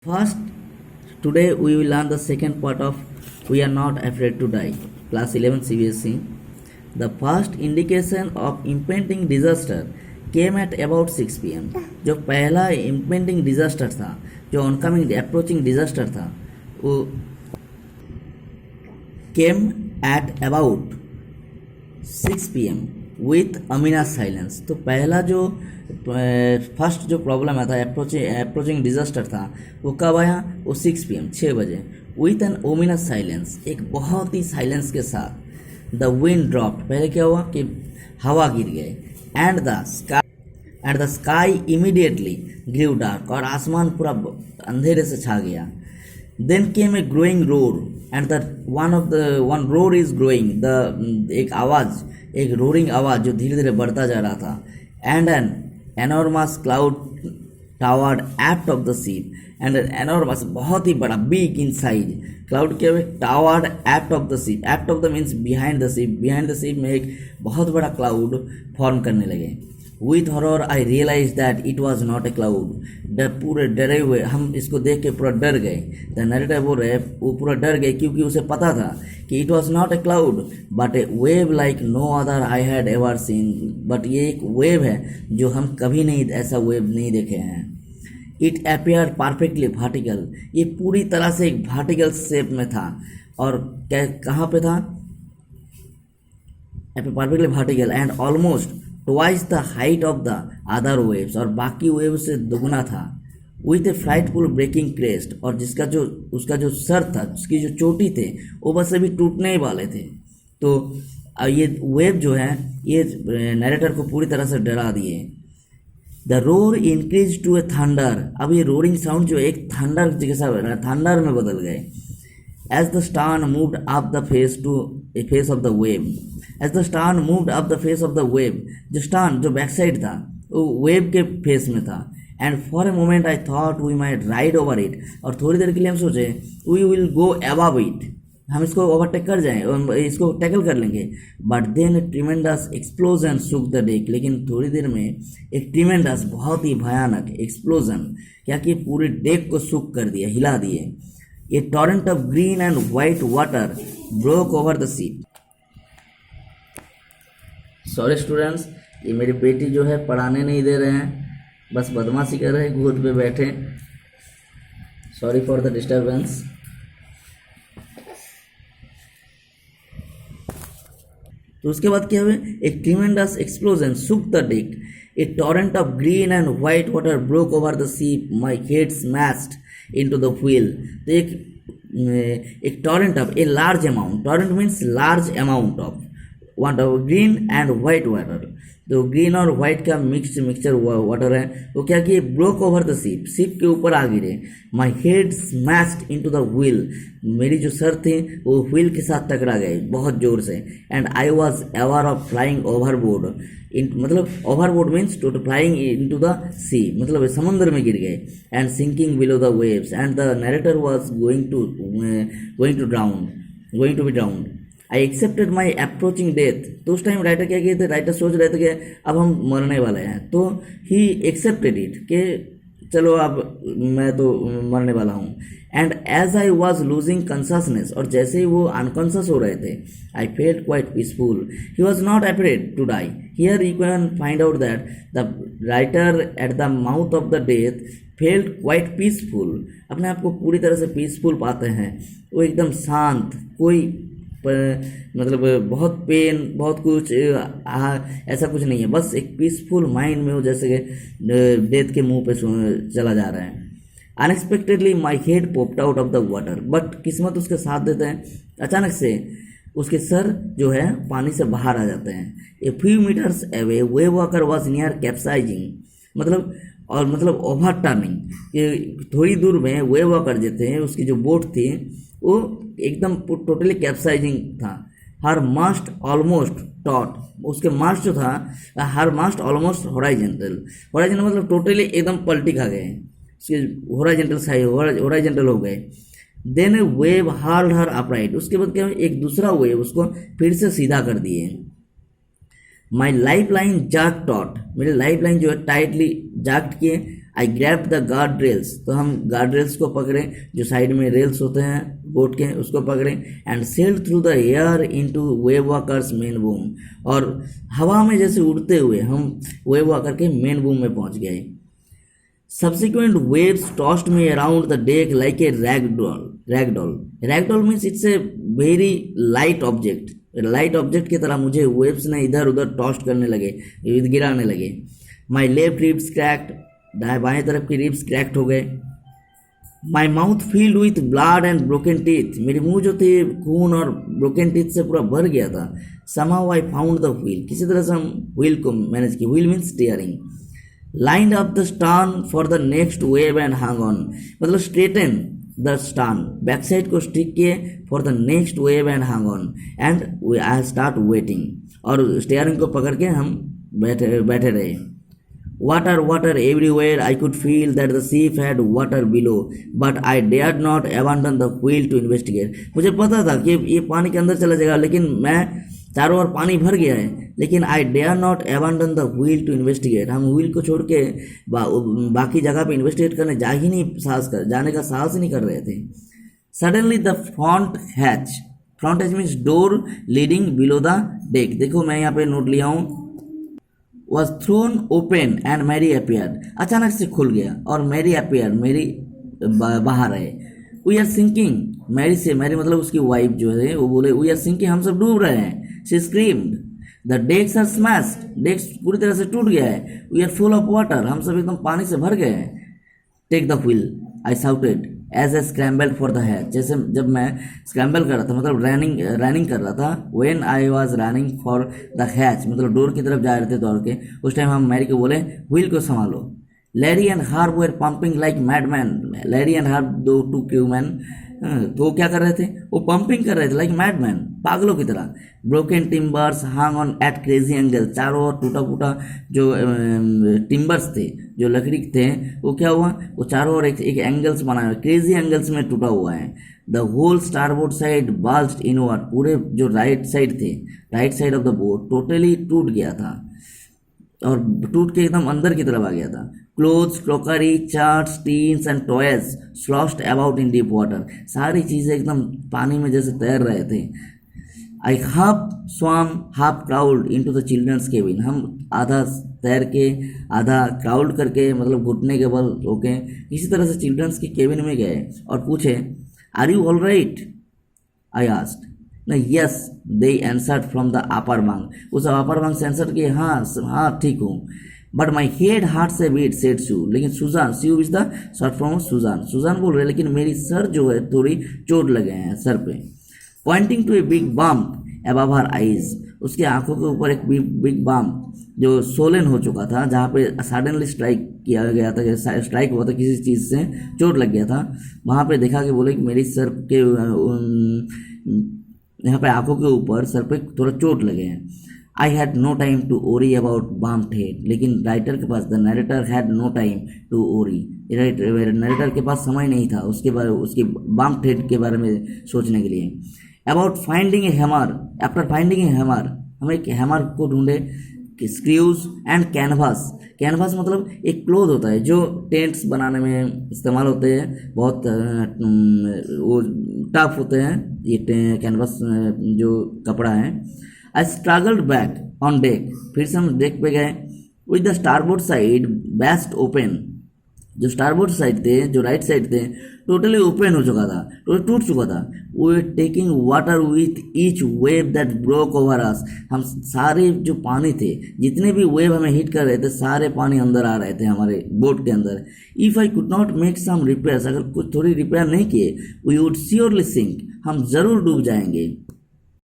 First, today we will learn the second part of We Are Not Afraid to Die, Class 11 CBSE. The first indication of impending disaster came at about 6 p.m. जो पहला impending disaster था, जो oncoming approaching disaster था, वो came at about 6 p.m. With Amina silence. तो पहला जो first जो प्रॉब्लम आया था अप्रोचिंग डिजास्टर था वो कब आया? वो 6 p.m. 6 बजे विथ एन ओमिनस साइलेंस, एक बहुत ही साइलेंस के साथ। द विंड ड्रॉप्ड, पहले क्या हुआ कि हवा गिर गए। And the sky immediately grew dark, और आसमान पूरा अंधेरे से छा गया। Then came a growing roar and the one roar is growing, the एक आवाज़, एक रोरिंग आवाज़ जो धीरे धीरे बढ़ता जा रहा था। And an enormous cloud towered aft of the ship, and enormous बहुत ही बड़ा, बिग इन साइज, क्लाउड के towered aft of the ship. Aft of the means behind the ship, behind the ship में एक बहुत बड़ा क्लाउड फॉर्म करने लगे। With horror I realise that it was not a cloud. पूरे डरे हुए हम इसको देख के पूरा डर गए। द नरेटर बोल रहे वो पूरा डर गए क्योंकि उसे पता था कि it was not a cloud but a wave like no other I had ever seen. But ये एक वेव है जो हम कभी नहीं, ऐसा वेव नहीं देखे हैं। इट अपियर परफेक्टली वर्टिकल, ये पूरी तरह से एक वर्टिकल शेप में था। और कहाँ पे था? Perfectly vertical and almost twice the height of the other waves, और बाकी वेव से दुगना था। With a frightful breaking crest, और उसका जो सर था, उसकी जो चोटी थे वो बस अभी टूटने ही वाले थे। तो ये वेव जो है ये नरेटर को पूरी तरह से डरा दिए। The roar increase to a thunder, अब ये रोरिंग साउंड जो एक थंडर जैसा थंडर में बदल गए। As the stern moved up the face of the wave, as the stern moved up the face of the wave, जो stern जो बैक साइड था वो वेव के फेस में था। And for a moment I thought we might ride over it, और थोड़ी देर के लिए हम सोचे we will go above it, हम इसको ओवरटेक कर जाएं, इसको टैकल कर लेंगे। But then a tremendous explosion shook the deck, लेकिन थोड़ी देर में एक ट्रिमेंडस बहुत ही भयानक एक्सप्लोजन क्या कि पूरे डेक को शुक कर दिया, हिला दिए। A torrent of green and white water broke over the sea. Sorry students, ये मेरी बेटी जो है पढ़ाने नहीं दे रहे हैं, बस बदमाशी कर रहे हैं, गोद पे बैठे। Sorry for the disturbance. तो उसके बाद क्या हुआ? एक tremendous explosion shook the deck, a torrent of green and white water broke over the sea, my head smashed into the wheel। तो एक torrent of a large amount, torrent means large amount of water, green and white water. तो green और white का mixture water है, वो क्या कि broke over the ship, ship के ऊपर आ गिरे। माई head smashed into the wheel, मेरी जो सर थी वो व्हील के साथ टकरा गए बहुत जोर से। And I was aware of flying overboard, मतलब overboard means to flying into the sea, मतलब समुद्र में गिर गए। And sinking below the waves, and the narrator was going to be drowned. I accepted my approaching death. तो उस time writer क्या किए थे? राइटर सोच रहे थे कि अब हम मरने वाले हैं, तो ही एक्सेप्टेड इट कि चलो अब मैं तो मरने वाला हूँ। And as I was losing consciousness, और जैसे ही वो अनकॉन्शस हो रहे थे, I felt quite peaceful. He was not afraid to die. Here you can find out that the writer at the mouth of the death felt quite peaceful, अपने आप को पूरी तरह से पीसफुल पाते हैं। वो एकदम शांत, कोई मतलब बहुत पेन, बहुत कुछ ऐसा कुछ नहीं है, बस एक पीसफुल माइंड में वो जैसे कि डेथ के मुंह पे चला जा रहा है। Unexpectedly my head popped out of the water, but किस्मत उसके साथ देते हैं, अचानक से उसके सर जो है पानी से बाहर आ जाते हैं। A few metres away Wave Walker was near capsizing, मतलब ओवर टर्निंग, ये थोड़ी दूर में वेव वॉकर जो थे, उसकी जो बोट थी वो एकदम टोटली कैप्साइजिंग था। हर मास्ट ऑलमोस्ट टॉट, उसके मास्ट जो था, हर मास्ट ऑलमोस्ट हॉराइजेंटल मतलब टोटली एकदम पलटी खा गए, उसके हॉराइजेंटल हो गए। देन वेव हार्ड हर अपराइट, उसके बाद क्या, एक दूसरा वेव उसको फिर से सीधा कर दिए। माई लाइफ लाइन जाक टॉट, मेरे लाइफ लाइन जो है टाइटली जाक्ट किए। आई ग्रैब द गार्ड रेल्स, तो हम गार्ड रेल्स को पकड़े, जो साइड में रेल्स होते हैं बोट के, उसको पकड़े। And sailed through the air into wave walkers main boom, और हवा में जैसे उड़ते हुए हम वेव वॉकर के मेन बूम में पहुंच गए। Subsequent waves tossed me around the deck like a ragdoll. Ragdoll means it's a very light object. Light object की तरह मुझे वेव्स ने इधर उधर टॉस्ट करने लगे, गिराने लगे। माई लेफ्ट रिब्स क्रैक्ड, बाएं तरफ की रिब्स क्रैक्ड हो गए। My mouth field with blood and broken teeth, मेरे मुंह जो थे खून और ब्रोकन टीथ से पूरा भर गया था। Somehow I found the wheel, किसी तरह से हम व्हील को मैनेज किया। Wheel means steering. Lined up the stern for the next wave and hung on, मतलब straighten the stern, back side को स्टिक किए, for the next wave and hung on, and I start waiting, और steering को पकड़ के हम बैठे रहे। Water everywhere, I could feel that the ship had water below, but I dared not abandon the wheel to investigate. मुझे पता था कि ये पानी के अंदर चला जाएगा, लेकिन मैं चारों ओर पानी भर गया है, लेकिन I dare not abandon the wheel to investigate, हम व्हील को छोड़ के बाकी जगह पे इन्वेस्टिगेट करने जाने का साहस ही नहीं कर रहे थे। Suddenly the front hatch means door leading below the deck, देखो मैं यहाँ पे नोट लिया हूँ, was thrown open and Mary appeared, अचानक से खुल गया और मैरी अपीयर्ड, मैरी बाहर आए। वी आर सिंकिंग, मैरी मतलब उसकी वाइफ जो है वो बोले वी आर सिंकिंग, हम सब डूब रहे हैं। She screamed the decks are smashed, decks पूरी तरह से टूट गया है। We are full of water, हम सब एकदम पानी से भर गए हैं। Take the wheel, I shouted as a scrambled for the hatch, जैसे जब मैं स्क्रैम्बल कर रहा था मतलब रनिंग कर रहा था। When I was running for the hatch, मतलब डोर की तरफ जा रहे थे दौड़ के, उस टाइम हम मैरी को बोले व्हील को संभालो। Larry and Harp were pumping like madman, Larry and Harp दो टू क्रूमैन, तो वो क्या कर रहे थे, वो पंपिंग कर रहे थे लाइक मैडमैन, पागलों की तरह। Broken timbers hung on at crazy angle, चारों ओर टूटा फूटा जो टिम्बर्स थे, जो लकड़ी थे, वो क्या हुआ, वो चारों ओर एक एंगल्स बनाए हुए, क्रेजी एंगल्स में टूटा हुआ है। The whole starboard side bulged inward, पूरे जो right side of the boat totally टूट गया था और टूट के एकदम अंदर की तरफ आ गया था। Clothes, crockery, charts, tins and toys sloshed about in deep water, सारी चीज़ें एकदम पानी में जैसे तैर रहे थे। I half swam half crawled into the children's cabin, हम आधा तैर के आधा क्राउड करके मतलब घुटने के बल होके किसी तरह से चिल्ड्रंस के केबिन में गए और पूछे are you all right, I asked. Yes they answered from the upper bunk, उस अपर बंक से आंसर किए हाँ ठीक हूँ। But my head hurt so be it said Sue, लेकिन Susan, Sue is the short form of Susan बोल रहे, लेकिन मेरी सर जो है थोड़ी चोट लगे हैं सर पे। Pointing to a big bump above her eyes, उसके आंखों के ऊपर एक बिग बम्प जो सोलन हो चुका था, जहाँ पे सडनली स्ट्राइक किया गया था, स्ट्राइक हुआ था किसी चीज़ से, चोट लग गया था, वहाँ पे देखा कि बोले कि मेरी सर के यहाँ पे आंखों के ऊपर सर पे थोड़ा चोट लगे हैं। I had no time to worry about bumped head, लेकिन राइटर के पास, the narrator had no time to worry, narrator के पास समय नहीं था उसके बम्प्ड हेड के बारे में सोचने के लिए। About finding A hammer, after finding A hammer, हम एक हैमर को ढूंढे। स्क्रूज एंड कैनवास मतलब एक क्लोथ होता है जो टेंट्स बनाने में इस्तेमाल होते हैं, बहुत वो टफ होते हैं ये कैनवास जो कपड़ा है। I struggled back on deck, फिर से हम डेक पे गए। With the starboard side best open, जो स्टारबोर्ड साइड थे, जो राइट साइड थे, टोटली ओपन हो चुका था, टोटली टूट चुका था। We taking water with each wave that broke over us, हम सारे जो पानी थे, जितने भी वेव हमें हिट कर रहे थे, सारे पानी अंदर आ रहे थे हमारे बोट के अंदर। If I could not make some repairs, अगर कुछ थोड़ी रिपेयर नहीं किए, वी वुड श्योरली सिंक, हम ज़रूर डूब जाएंगे।